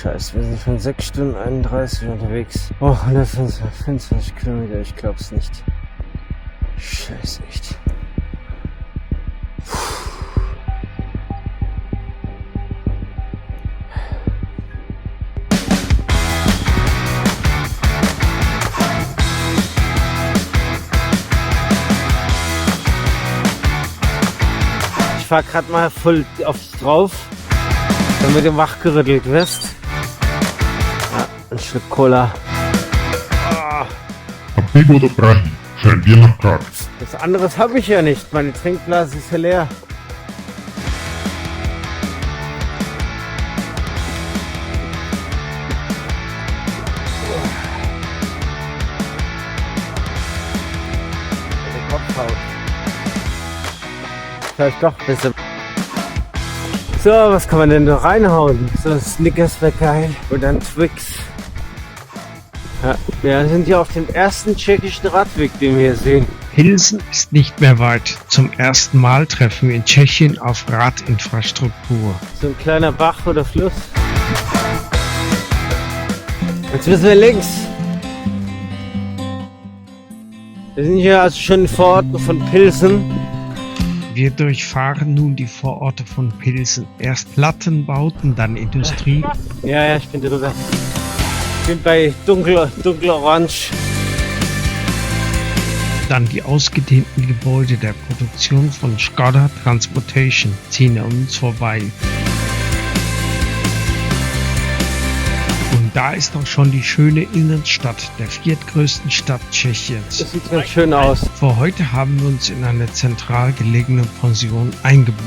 Scheiße, wir sind schon 6 Stunden 31 unterwegs. Oh, 125 Kilometer, ich glaub's nicht. Scheiße, echt. Ich fahr grad mal voll aufs drauf, damit du wachgerüttelt wirst. Ja, ein Stück Cola. Abigo oder Brahi, scheint dir nach Prag. Was anderes habe ich ja nicht. Meine Trinkblase ist ja leer. Der Kopfhaut. Vielleicht doch besser. So, was kann man denn da reinhauen? So, Snickers wäre geil. Und dann Twix. Ja, wir sind ja auf dem ersten tschechischen Radweg, den wir hier sehen. Pilsen ist nicht mehr weit. Zum ersten Mal treffen wir in Tschechien auf Radinfrastruktur. So ein kleiner Bach oder Fluss. Jetzt müssen wir links. Wir sind hier also schon in Vororten von Pilsen. Wir durchfahren nun die Vororte von Pilsen. Erst Plattenbauten, dann Industrie. Ja, ich bin drüber. Ich bin bei dunkelorange. Dann die ausgedehnten Gebäude der Produktion von Skoda Transportation ziehen an uns vorbei. Und da ist auch schon die schöne Innenstadt der viertgrößten Stadt Tschechiens. Das sieht ganz schön aus. Für heute haben wir uns in eine zentral gelegene Pension eingebucht.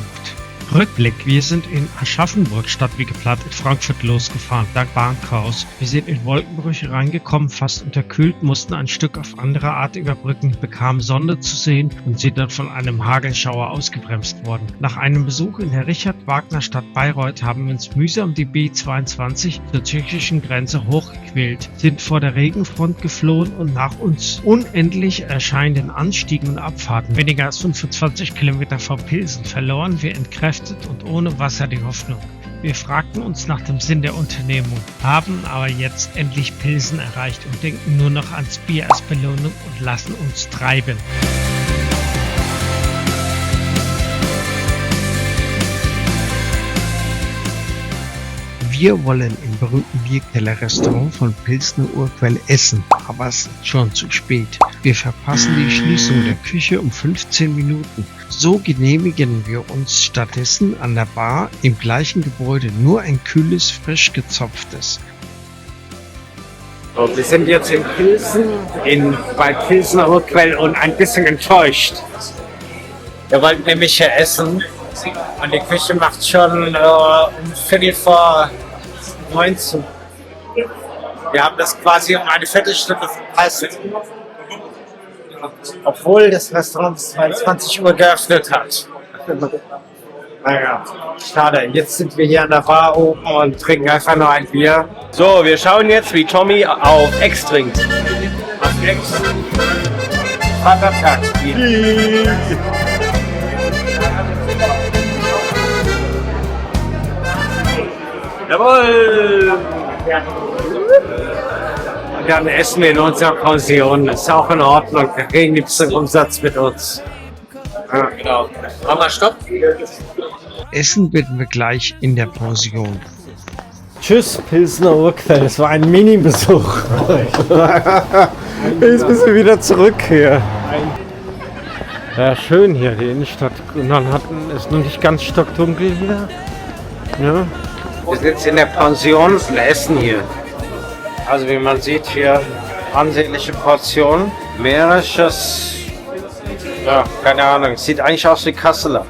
Rückblick, wir sind in Aschaffenburg statt wie geplant in Frankfurt losgefahren, dank Bahnchaos. Wir sind in Wolkenbrüche reingekommen, fast unterkühlt, mussten ein Stück auf andere Art überbrücken, bekamen Sonne zu sehen und sind dann von einem Hagelschauer ausgebremst worden. Nach einem Besuch in der Richard-Wagner-Stadt Bayreuth haben wir uns mühsam die B22 zur tschechischen Grenze hochgequält, sind vor der Regenfront geflohen und nach uns unendlich erscheinenden Anstiegen und Abfahrten, weniger als 25 Kilometer vor Pilsen, verloren wir entkräftet und ohne Wasser die Hoffnung. Wir fragten uns nach dem Sinn der Unternehmung, haben aber jetzt endlich Pilsen erreicht und denken nur noch ans Bier als Belohnung und lassen uns treiben. Wir wollen im berühmten Bierkeller-Restaurant von Pilsner Urquell essen, aber es ist schon zu spät. Wir verpassen die Schließung der Küche um 15 Minuten. So genehmigen wir uns stattdessen an der Bar im gleichen Gebäude nur ein kühles, frisch gezapftes. So, wir sind jetzt in Pilsen, bei Pilsner Urquell und ein bisschen enttäuscht. Wir wollten nämlich hier essen und die Küche macht schon um Viertel vor 19. Wir haben das quasi um eine Viertelstunde verpasst. Obwohl das Restaurant bis 22 Uhr geöffnet hat. Naja, schade. Jetzt sind wir hier an der Bar oben und trinken einfach nur ein Bier. So, wir schauen jetzt, wie Tommy auf Ex trinkt. Auf Ex. Vatertag. Jawohl! Und dann essen wir in unserer Pension. Das ist auch in Ordnung. Wir kriegen ein bisschen Umsatz mit uns. Ja. Genau. Machen wir Stopp. Essen werden wir gleich in der Pension. Tschüss, Pilsner Urquell. Es war ein Mini-Besuch. Jetzt müssen wir wieder zurück hier. Ja, schön hier, die Innenstadt. Und dann ist noch nicht ganz stockdunkel hier. Ja. Wir sind jetzt in der Pension und essen hier. Also wie man sieht hier, ansehnliche Portion. Mehreres, ja, keine Ahnung, sieht eigentlich aus wie Kasseler.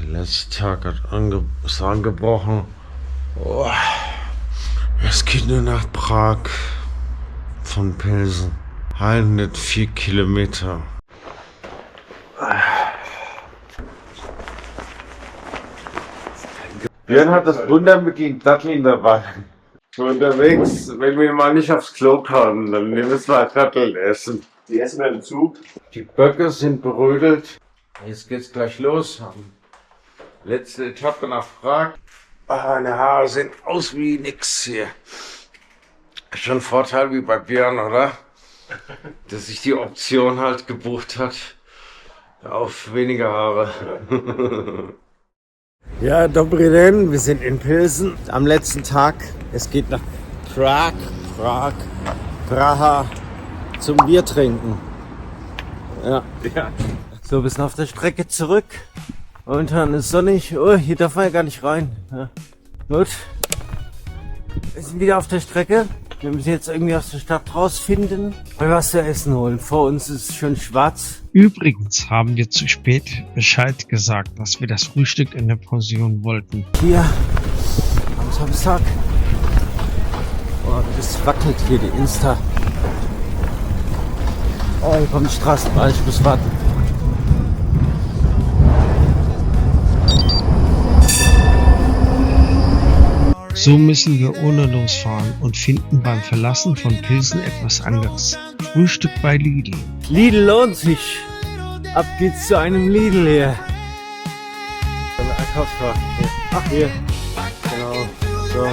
Der letzte Tag ist angebrochen. Oh. Es geht nur nach Prag von Pilsen. 104 Kilometer. Björn hat das Wunder mit den Datteln dabei. So unterwegs, wenn wir mal nicht aufs Klo kommen, dann nehmen wir mal Datteln essen. Die essen wir im Zug. Die Böcke sind berödelt. Jetzt geht's gleich los. Letzte Etappe nach Prag. Meine Haare sehen aus wie nix hier. Schon ein Vorteil wie bei Björn, oder? Dass sich die Option halt gebucht hat auf weniger Haare. Ja, dobry den, wir sind in Pilsen am letzten Tag. Es geht nach Praha zum Bier trinken. Ja. So, wir sind auf der Strecke zurück. Momentan ist sonnig. Oh, hier darf man ja gar nicht rein. Ja. Gut. Wir sind wieder auf der Strecke. Wir müssen jetzt irgendwie aus der Stadt rausfinden und was zu essen holen. Vor uns ist es schon schwarz. Übrigens haben wir zu spät Bescheid gesagt, dass wir das Frühstück in der Pension wollten. Hier am Samstag. Oh, das wackelt hier, die Insta. Oh, hier kommt die Straßenbahn, ich muss warten. So müssen wir ohne losfahren und finden beim Verlassen von Pilsen etwas anderes. Frühstück bei Lidl. Lidl lohnt sich. Ab geht's zu einem Lidl hier. Ein Einkaufswagen. Ach, hier. Genau. So.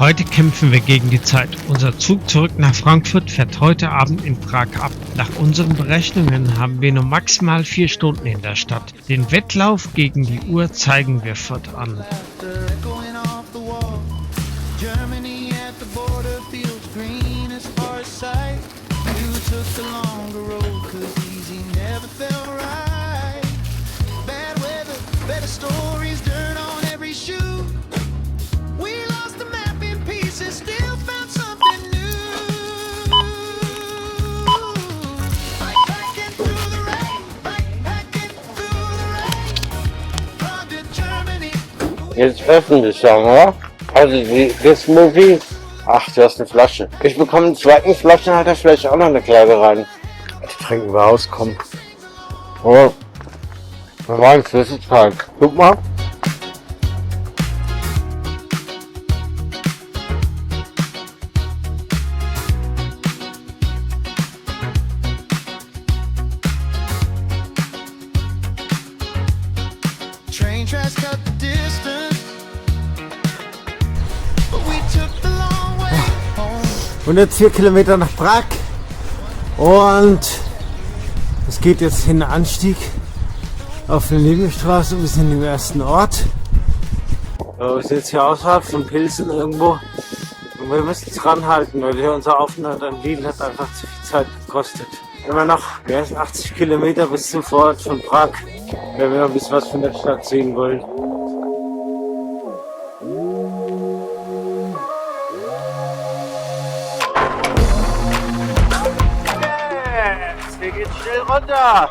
Heute kämpfen wir gegen die Zeit. Unser Zug zurück nach Frankfurt fährt heute Abend in Prag ab. Nach unseren Berechnungen haben wir nur maximal 4 Stunden in der Stadt. Den Wettlauf gegen die Uhr zeigen wir fortan. Jetzt öffentlich sagen, oder? Also das Movie. Ach, du hast eine Flasche. Ich bekomme einen zweiten Flaschenhalter, vielleicht auch noch eine kleine rein. Die trinken wir aus, komm. Oh. Wir waren Flüssigkeit. Guck mal. Train tracks cut the distance, but we took the long way home. 104 Kilometer nach Prag. Und es geht jetzt hin Anstieg auf eine Nebenstraße. Wir sind im ersten Ort. Wir sind jetzt hier außerhalb von Pilsen irgendwo. Und wir müssen es ranhalten, weil hier unser Aufenthalt an Lidl hat einfach zu viel Zeit gekostet. Immer noch 80 Kilometer bis zum Vorort von Prag, wenn wir noch ein bisschen was von der Stadt sehen wollen. Yes, wir gehen schnell runter.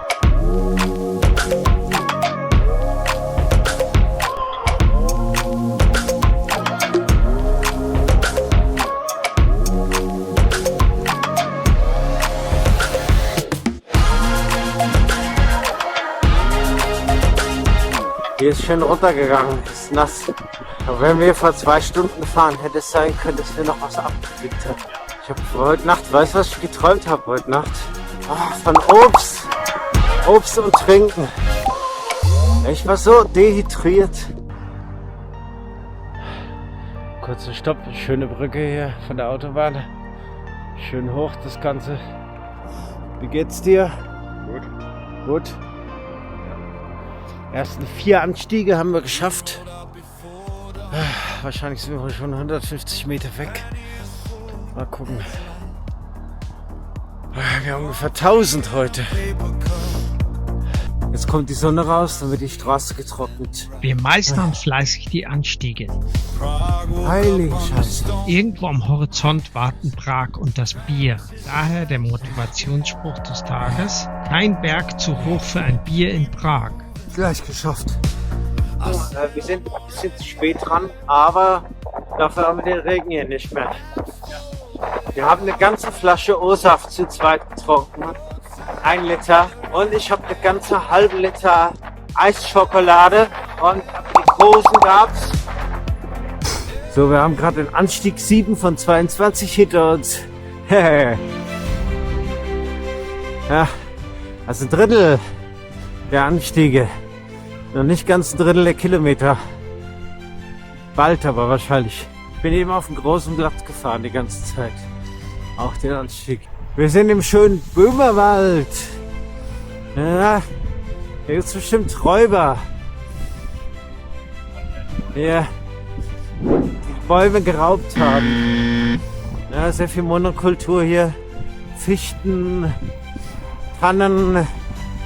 Hier ist schön runtergegangen, ist nass. Aber wenn wir vor 2 Stunden fahren, hätte es sein können, dass wir noch was abgekriegt haben. Ich habe heute Nacht, weißt du, was ich geträumt habe heute Nacht? Von Obst. Obst und Trinken. Ich war so dehydriert. Kurzer Stopp, schöne Brücke hier von der Autobahn. Schön hoch das Ganze. Wie geht's dir? Gut. Gut. Ersten 4 Anstiege haben wir geschafft. Wahrscheinlich sind wir schon 150 Meter weg. Mal gucken. Wir haben ungefähr 1000 heute. Jetzt kommt die Sonne raus, dann wird die Straße getrocknet. Wir meistern fleißig die Anstiege. Heilige Scheiße. Irgendwo am Horizont warten Prag und das Bier. Daher der Motivationsspruch des Tages: Kein Berg zu hoch für ein Bier in Prag. Gleich geschafft. wir sind ein bisschen zu spät dran, aber dafür haben wir den Regen hier nicht mehr. Wir haben eine ganze Flasche O-Saft zu zweit getrunken, 1 Liter, und ich habe eine ganze halbe Liter Eisschokolade und Aprikosen gab's. So, wir haben gerade den Anstieg 7 von 22 hinter uns. Ja, also ein Drittel der Anstiege. Noch nicht ganz ein Drittel der Kilometer. Bald aber wahrscheinlich. Ich bin eben auf dem großen Blatt gefahren die ganze Zeit. Auch den Anstieg. Wir sind im schönen Böhmerwald. Ja, hier gibt's bestimmt Räuber. Ja, die Bäume geraubt haben. Ja, sehr viel Monokultur hier. Fichten, Tannen,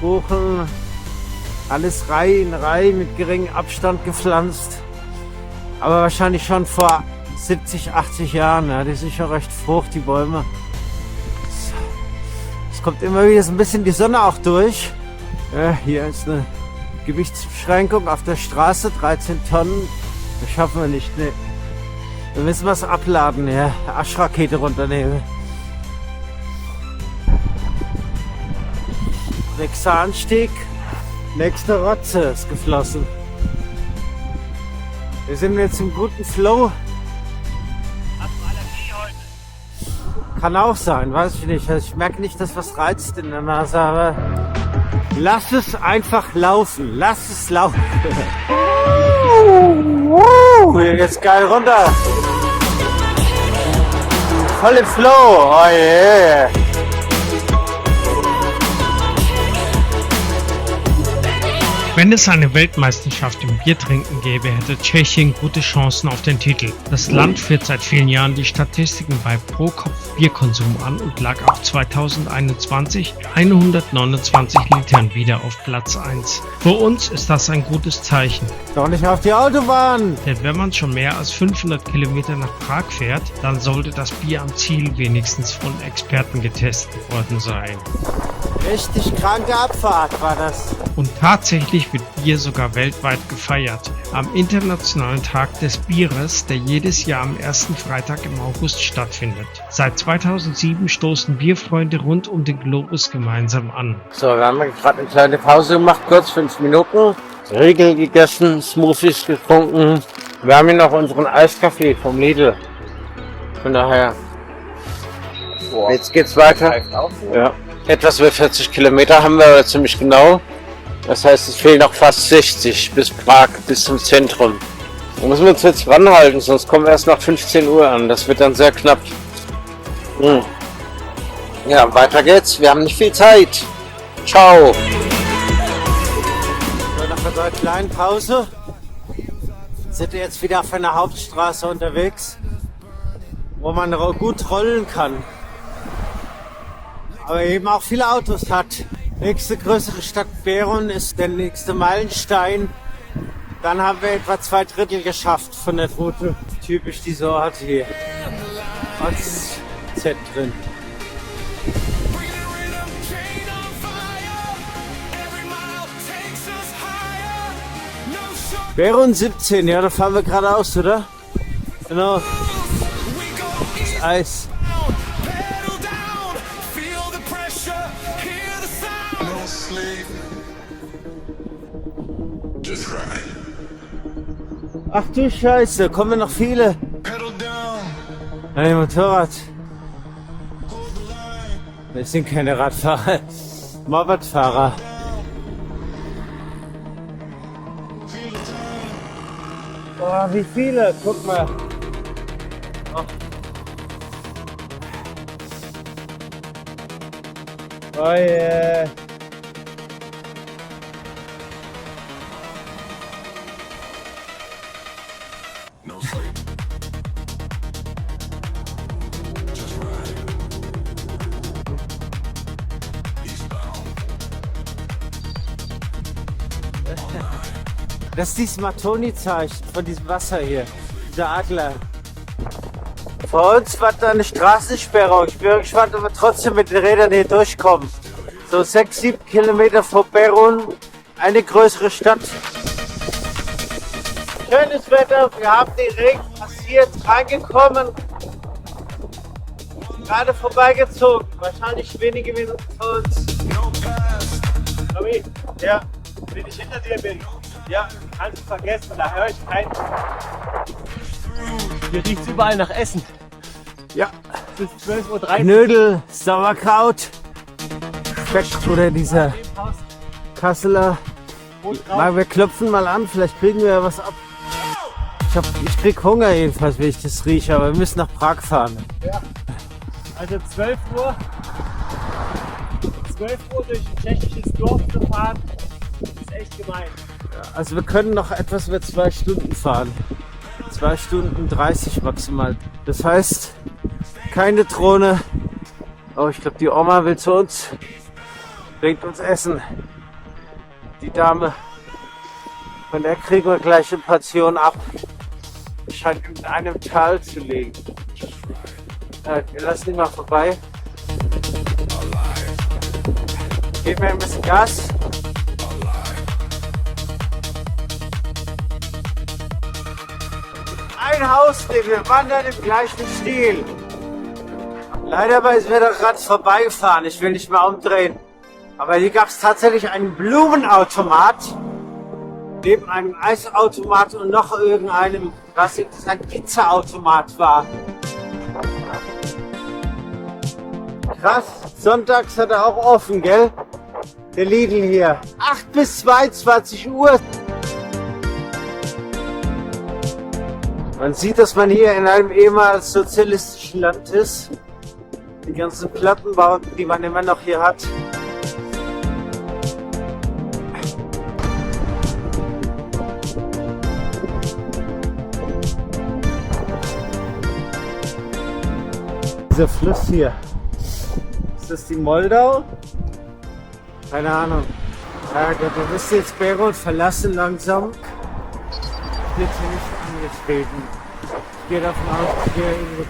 Buchen. Alles Reihe in Reihe mit geringem Abstand gepflanzt. Aber wahrscheinlich schon vor 70, 80 Jahren. Ja, die sind schon recht frucht, die Bäume. Es kommt immer wieder so ein bisschen die Sonne auch durch. Ja, hier ist eine Gewichtsbeschränkung auf der Straße, 13 Tonnen. Das schaffen wir nicht, ne. Wir müssen was abladen, ja. Aschrakete runternehmen. Nächster Anstieg. Nächste Rotze ist geflossen. Wir sind jetzt im guten Flow. Hast du Allergie heute? Kann auch sein, weiß ich nicht. Also ich merke nicht, dass was reizt in der Nase, aber lass es einfach laufen. Lass es laufen. Hier geht's geil runter. Voll im Flow. Oh yeah. Wenn es eine Weltmeisterschaft im Biertrinken gäbe, hätte Tschechien gute Chancen auf den Titel. Das Land führt seit vielen Jahren die Statistiken bei Pro-Kopf-Bierkonsum an und lag auch 2021 129 Litern wieder auf Platz 1. Für uns ist das ein gutes Zeichen. Doch nicht auf die Autobahn. Denn wenn man schon mehr als 500 Kilometer nach Prag fährt, dann sollte das Bier am Ziel wenigstens von Experten getestet worden sein. Richtig kranke Abfahrt war das. Und tatsächlich wird Bier sogar weltweit gefeiert. Am Internationalen Tag des Bieres, der jedes Jahr am ersten Freitag im August stattfindet. Seit 2007 stoßen Bierfreunde rund um den Globus gemeinsam an. So, wir haben gerade eine kleine Pause gemacht, kurz 5 Minuten. Riegel gegessen, Smoothies getrunken. Wir haben hier noch unseren Eiskaffee vom Lidl. Von daher. Jetzt geht's weiter. Ja. Etwas über 40 Kilometer haben wir, aber ziemlich genau. Das heißt, es fehlen noch fast 60 bis Prag, bis zum Zentrum. Da müssen wir uns jetzt ranhalten, sonst kommen wir erst nach 15 Uhr an. Das wird dann sehr knapp. Ja, weiter geht's. Wir haben nicht viel Zeit. Ciao. So, nach einer kleinen Pause sind wir jetzt wieder auf einer Hauptstraße unterwegs, wo man gut rollen kann. Aber eben auch viele Autos hat. Nächste größere Stadt Beroun ist der nächste Meilenstein. Dann haben wir etwa 2/3 geschafft von der Route. Typisch diese Orte hier. Als Zentren. Beroun 17, ja, da fahren wir geradeaus, oder? Genau. Das Eis. Ach du Scheiße, kommen noch viele. Ein Motorrad. Wir sind keine Radfahrer, Mopedfahrer. Oh, wie viele, guck mal. Oh. Oh yeah. Das ist dieses Matoni-Zeichen von diesem Wasser hier, dieser Adler. Vor uns war da eine Straßensperrung. Ich bin gespannt, ob wir trotzdem mit den Rädern hier durchkommen. So 6, 7 Kilometer vor Beroun, eine größere Stadt. Schönes Wetter, wir haben den Regen passiert, reingekommen, gerade vorbeigezogen, wahrscheinlich wenige Minuten vor uns. Tommy, Ja, wenn ich hinter dir bin, ja, kannst du vergessen, da höre ich keinen. Hier riecht es überall nach Essen. ja. Bis 12:30 Uhr. Knödel, Sauerkraut, Speck oder dieser Kasseler. Mal, wir klopfen mal an, vielleicht kriegen wir ja was ab. Ich krieg Hunger jedenfalls, wenn ich das rieche, aber wir müssen nach Prag fahren. Also 12 Uhr. 12 Uhr durch ein tschechisches Dorf zu fahren, ist echt gemein. Also wir können noch etwas über 2 Stunden fahren. 2 Stunden 30 maximal. Das heißt, keine Drohne. Oh, ich glaube, die Oma will zu uns. Bringt uns Essen. Die Dame. Von der kriegen wir gleich eine Portion ab. Scheint in einem Tal zu liegen. Wir lassen ihn mal vorbei. Geben wir ein bisschen Gas. Ein Haus, wir wandern im gleichen Stil. Leider ist mir das Rad vorbeigefahren. Ich will nicht mehr umdrehen. Aber hier gab es tatsächlich einen Blumenautomat. Neben einem Eisautomat und noch irgendeinem, was ein Pizzaautomat war. Krass, sonntags hat er auch offen, gell? Der Lidl hier. 8 bis 22 Uhr. Man sieht, dass man hier in einem ehemals sozialistischen Land ist. Die ganzen Plattenbauten, die man immer noch hier hat. Dieser Fluss hier. Ist das die Moldau? Keine Ahnung. Ja, wir müssen jetzt Beirut verlassen langsam. Ich bin hier nicht angetreten. Ich gehe davon aus, dass wir irgendwo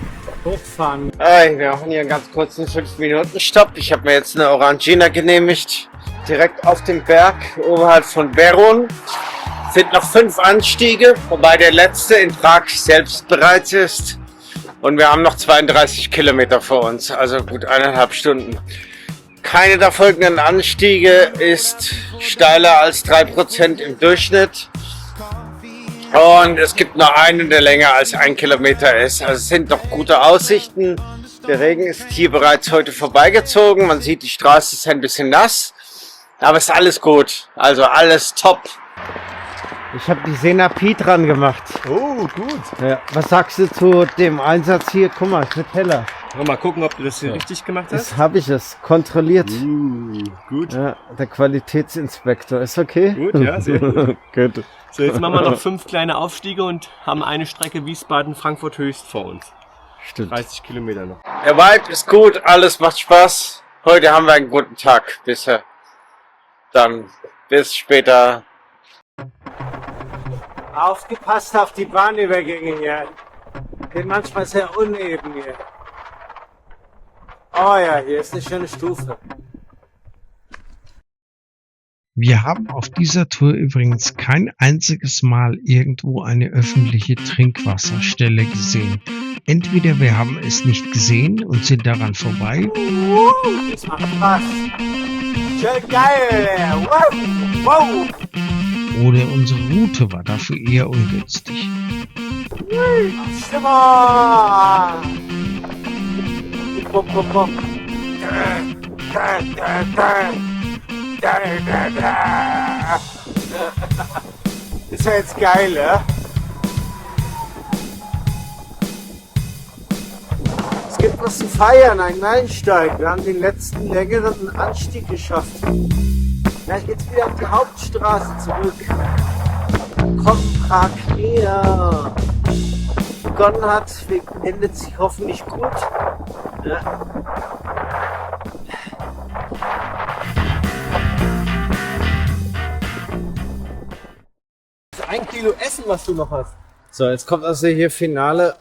hochfahren. Wir machen hier einen ganz kurzen 5-Minuten-Stopp. Ich habe mir jetzt eine Orangina genehmigt. Direkt auf dem Berg, oberhalb von Beroun. Es sind noch 5 Anstiege, wobei der letzte in Prag selbst bereit ist. Und wir haben noch 32 Kilometer vor uns, also gut 1,5 Stunden. Keine der folgenden Anstiege ist steiler als 3% im Durchschnitt. Und es gibt nur einen, der länger als 1 Kilometer ist. Also es sind noch gute Aussichten. Der Regen ist hier bereits heute vorbeigezogen. Man sieht, die Straße ist ein bisschen nass. Aber es ist alles gut. Also alles top. Ich habe die Senapi dran gemacht. Oh, gut. Ja, was sagst du zu dem Einsatz hier? Guck mal, es wird heller. Mal gucken, ob du das hier richtig gemacht hast. Das habe ich es kontrolliert. Gut. Ja, der Qualitätsinspektor ist okay. Gut, ja, sehr gut. Gut. So, jetzt machen wir noch 5 kleine Aufstiege und haben eine Strecke Wiesbaden-Frankfurt höchst vor uns. Stimmt. 30 Kilometer noch. Der Vibe ist gut, alles macht Spaß. Heute haben wir einen guten Tag bisher. Dann bis später. Aufgepasst auf die Bahnübergänge hier. Sind manchmal sehr uneben hier. Oh ja, hier ist eine schöne Stufe. Wir haben auf dieser Tour übrigens kein einziges Mal irgendwo eine öffentliche Trinkwasserstelle gesehen. Entweder wir haben es nicht gesehen und sind daran vorbei, Das macht Spaß. Schön geil. Wow. Wow. oder unsere Route war dafür eher ungünstig. Stimmung. Bum, bum, bum. Ist ja jetzt geil, ja? Es gibt was zu feiern, ein Meilenstein. Wir haben den letzten längeren Anstieg geschafft. Gleich geht's wieder auf die Hauptstraße zurück. Kommt Prag näher. Begonnen hat, endet sich hoffentlich gut. Ja. 1 Kilo Essen, was du noch hast. So, jetzt kommt also hier Finale.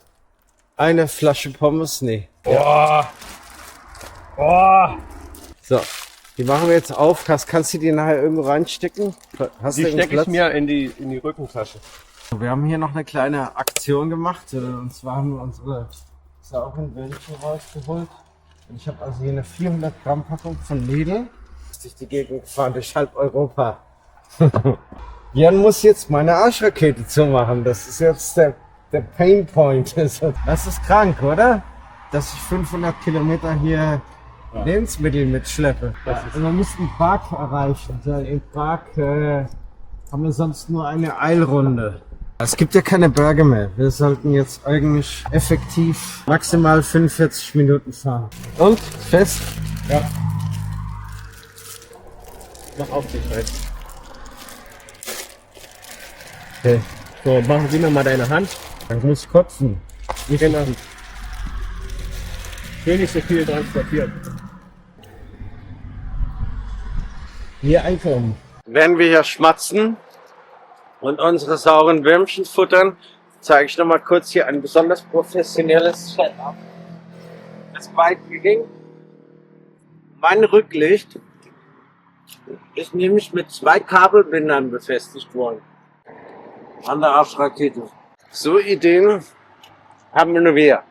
Eine Flasche Pommes, nee. Boah. Boah. So, die machen wir jetzt auf. Kannst du die nachher irgendwo reinstecken? Hast Die du stecke Platz? ich mir in die Rückentasche. Wir haben hier noch eine kleine Aktion gemacht. Und zwar haben wir unsere sauren Wölkchen rausgeholt. Und ich habe also hier eine 400 Gramm Packung von Lidl. Durch die Gegend gefahren, durch halb Europa. Jan muss jetzt meine Arschrakete zumachen. Das ist jetzt der Pain Point. Das ist krank, oder? Dass ich 500 Kilometer hier Lebensmittel mitschleppe. Und man muss in Prag erreichen. In Prag haben wir sonst nur eine Eilrunde. Es gibt ja keine Berge mehr. Wir sollten jetzt eigentlich effektiv maximal 45 Minuten fahren. Und? Fest? Ja. Mach auf dich rein. Okay. So, machen Sie mir mal deine Hand. Dann muss ich kotzen. Genau. Schön nicht so viel transportiert. Hier einkommen. Wenn wir hier schmatzen und unsere sauren Würmchen futtern, zeige ich noch mal kurz hier ein besonders professionelles Setup. Das Bike-Rigging. Mein Rücklicht ist nämlich mit 2 Kabelbindern befestigt worden. An der Arschrakete. So Ideen haben wir nur wir.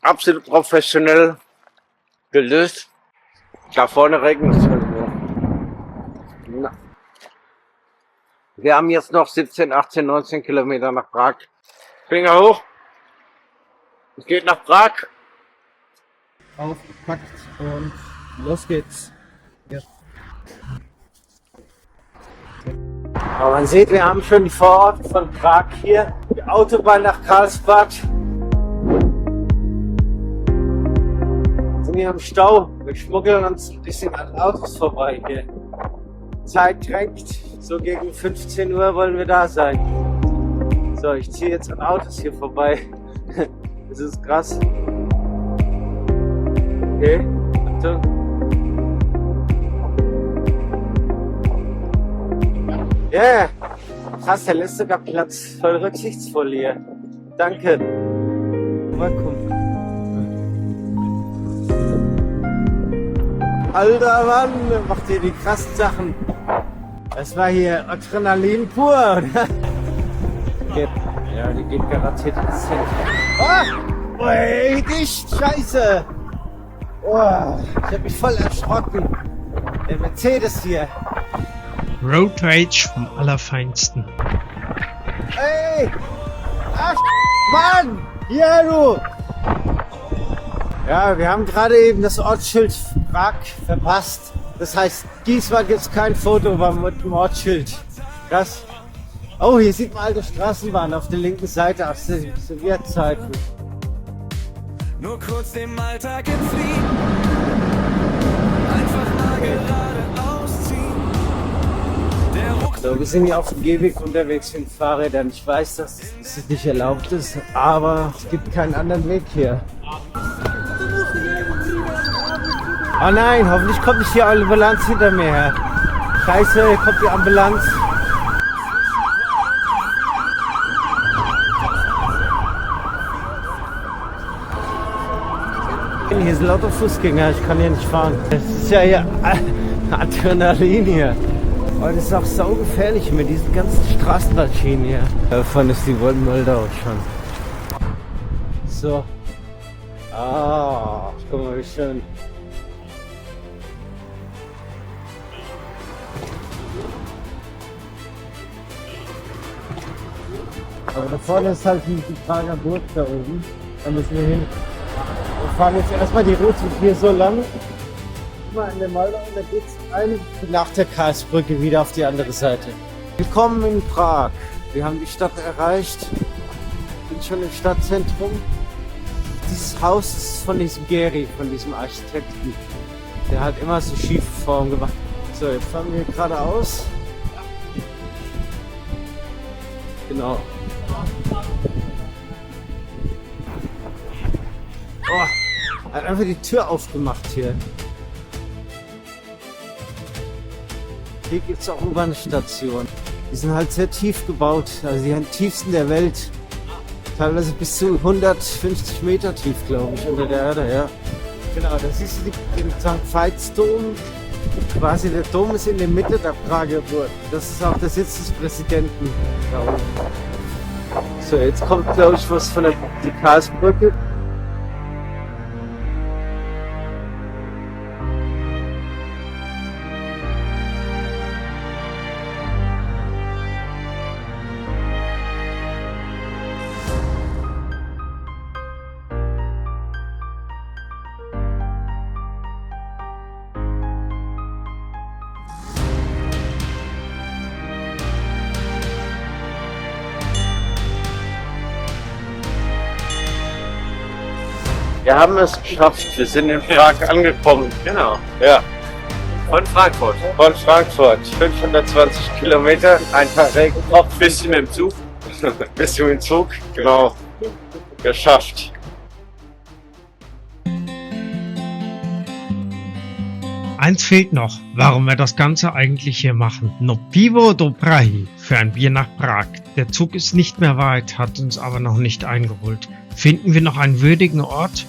Absolut professionell gelöst. Da vorne regnet es. Wir haben jetzt noch 17, 18, 19 Kilometer nach Prag. Finger hoch. Es geht nach Prag. Aufgepackt und los geht's. Ja. Aber man sieht, wir haben schon die Vororte von Prag hier. Die Autobahn nach Karlsbad. Hier im Stau. Wir schmuggeln uns ein bisschen an Autos vorbei hier. Zeit drängt. So gegen 15 Uhr wollen wir da sein. So, ich ziehe jetzt an Autos hier vorbei. Das ist krass. Okay, Achtung. Ja, yeah. Krass, der lässt sogar Platz. Voll rücksichtsvoll hier. Danke. Willkommen. Alter Mann, macht hier die krassen Sachen. Das war hier Adrenalin pur, oder? Ja, die geht garantiert ins Zentrum. Oh! Ey, dicht! Scheiße! Oh, ich hab mich voll erschrocken. Der Mercedes hier. Road Rage vom Allerfeinsten. Ey! Ach, Mann! Hier, du! Ja, wir haben gerade eben das Ortsschild Prag verpasst. Das heißt, diesmal gibt es kein Foto mit dem Ortsschild. Krass. Oh, hier sieht man alte Straßenbahn auf der linken Seite aus den Sowjetzeiten. Nur kurz dem Alltag entfliehen. Einfach mal geradeaus ziehen. Der Rucksack. So, wir sind hier auf dem Gehweg unterwegs mit Fahrrädern. Ich weiß, dass es nicht erlaubt ist, aber es gibt keinen anderen Weg hier. Oh nein, hoffentlich kommt nicht die Ambulanz hinter mir her. Scheiße, hier kommt die Ambulanz. Hier sind lauter Fußgänger, ich kann hier nicht fahren. Das ist ja hier Adrenalin hier. Aber das ist auch saugefährlich mit diesen ganzen Straßenbahnschienen hier. Davon ist die Wollen-Moldau schon. So. Ah, guck mal, wie schön. Aber da vorne ist halt die Prager Burg da oben. Da müssen wir hin. Wir fahren jetzt erstmal die Route hier so lang. Mal in der Moldau und da geht's nach der Karlsbrücke wieder auf die andere Seite. Willkommen in Prag. Wir haben die Stadt erreicht. Sind schon im Stadtzentrum. Dieses Haus ist von diesem Geri, von diesem Architekten. Der hat immer so schiefe Formen gemacht. So, jetzt fahren wir geradeaus. Genau. Oh, hat einfach die Tür aufgemacht hier. Hier gibt es auch U-Bahn-Stationen. Die sind halt sehr tief gebaut, also die tiefsten der Welt. Teilweise bis zu 150 Meter tief, glaube ich, unter der Erde, ja. Genau, da siehst du den St. Veitsdom. Quasi der Dom ist in der Mitte der Prager Burg. Das ist auch der Sitz des Präsidenten. Da oben. So, jetzt kommt, glaube ich, was von der Karlsbrücke. Wir haben es geschafft. Wir sind in Prag angekommen. Genau. Ja, Von Frankfurt. von Frankfurt. 520 Kilometer, ein Tag Regentropfen. Bisschen mit dem Zug. Bist du im Zug? Genau. Geschafft. Eins fehlt noch, warum wir das Ganze eigentlich hier machen. No pivo do Prahy für ein Bier nach Prag. Der Zug ist nicht mehr weit, hat uns aber noch nicht eingeholt. Finden wir noch einen würdigen Ort?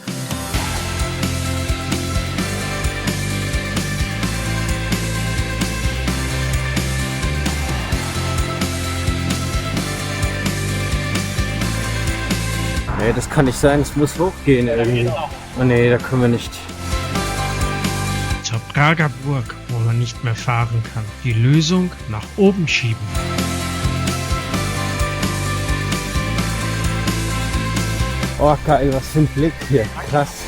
Nee, das kann nicht sein. Es muss hochgehen irgendwie. Oh nee, da können wir nicht. Zur Prager Burg, wo man nicht mehr fahren kann. Die Lösung nach oben schieben. Oh geil, was für ein Blick hier. Krass.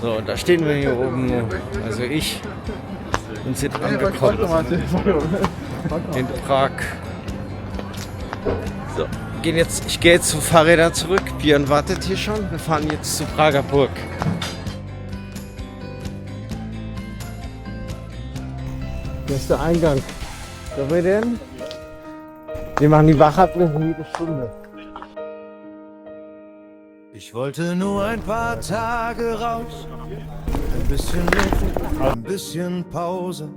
So, da stehen wir hier oben, also ich, und sind angekommen in Prag. So, ich gehe jetzt zu Fahrrädern zurück. Björn wartet hier schon. Wir fahren jetzt zur Prager Burg. Hier ist der Eingang. So, wir denn? Wir machen die Wachablösung jede Stunde. Ich wollte nur ein paar Tage raus, ein bisschen Luft, ein bisschen Pause,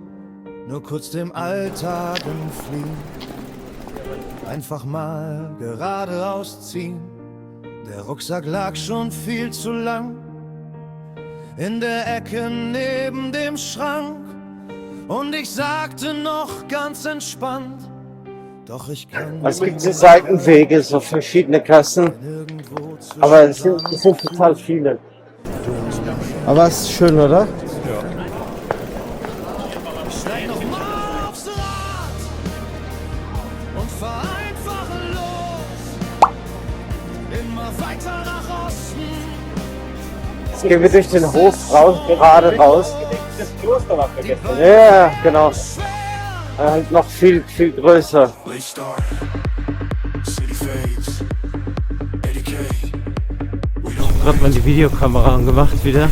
nur kurz dem Alltag entfliehen. Einfach mal geradeaus ziehen. Der Rucksack lag schon viel zu lang in der Ecke neben dem Schrank. Und ich sagte noch ganz entspannt, doch ich kann Es gibt so Seitenwege, so verschiedene Kassen, nirgendwo zu aber es sind total viele. Aber es ist schön, oder? Steig noch mal aufs Rad und fahr einfach los. Immer weiter nach Osten. Jetzt gehen wir durch den Hof raus, gerade raus. Das Kloster war vergessen. Ja, genau. Halt noch viel größer. Ich hab gerade mal die Videokamera angemacht wieder.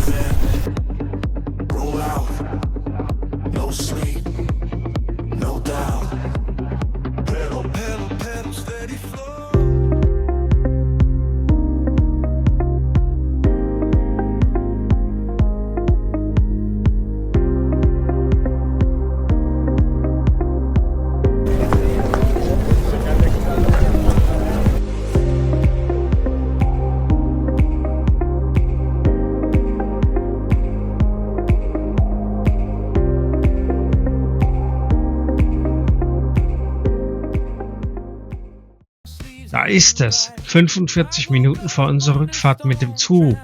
Da ist es. 45 Minuten vor unserer Rückfahrt mit dem Zug.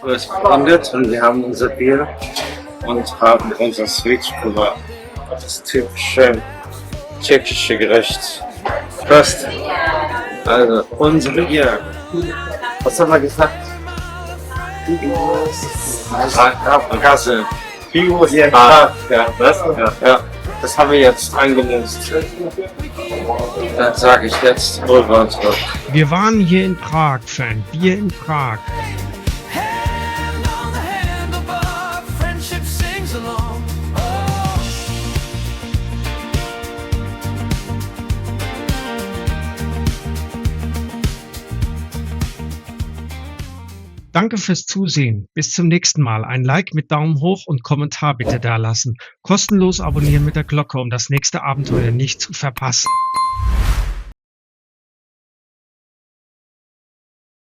Es beendet und wir haben unser Bier und haben unser Switchkuba. Das typische tschechische Gericht. Prost. Also, unsere Bier. Was haben wir gesagt? Kasse. Ja, das haben wir jetzt eingelöst. Dann sage ich jetzt rüber und zurück. Wir waren hier in Prag für ein Bier in Prag. Hand on the handlebar, friendship sings along. Oh. Danke fürs Zusehen. Bis zum nächsten Mal. Ein Like mit Daumen hoch und Kommentar bitte dalassen. Kostenlos abonnieren mit der Glocke, um das nächste Abenteuer nicht zu verpassen.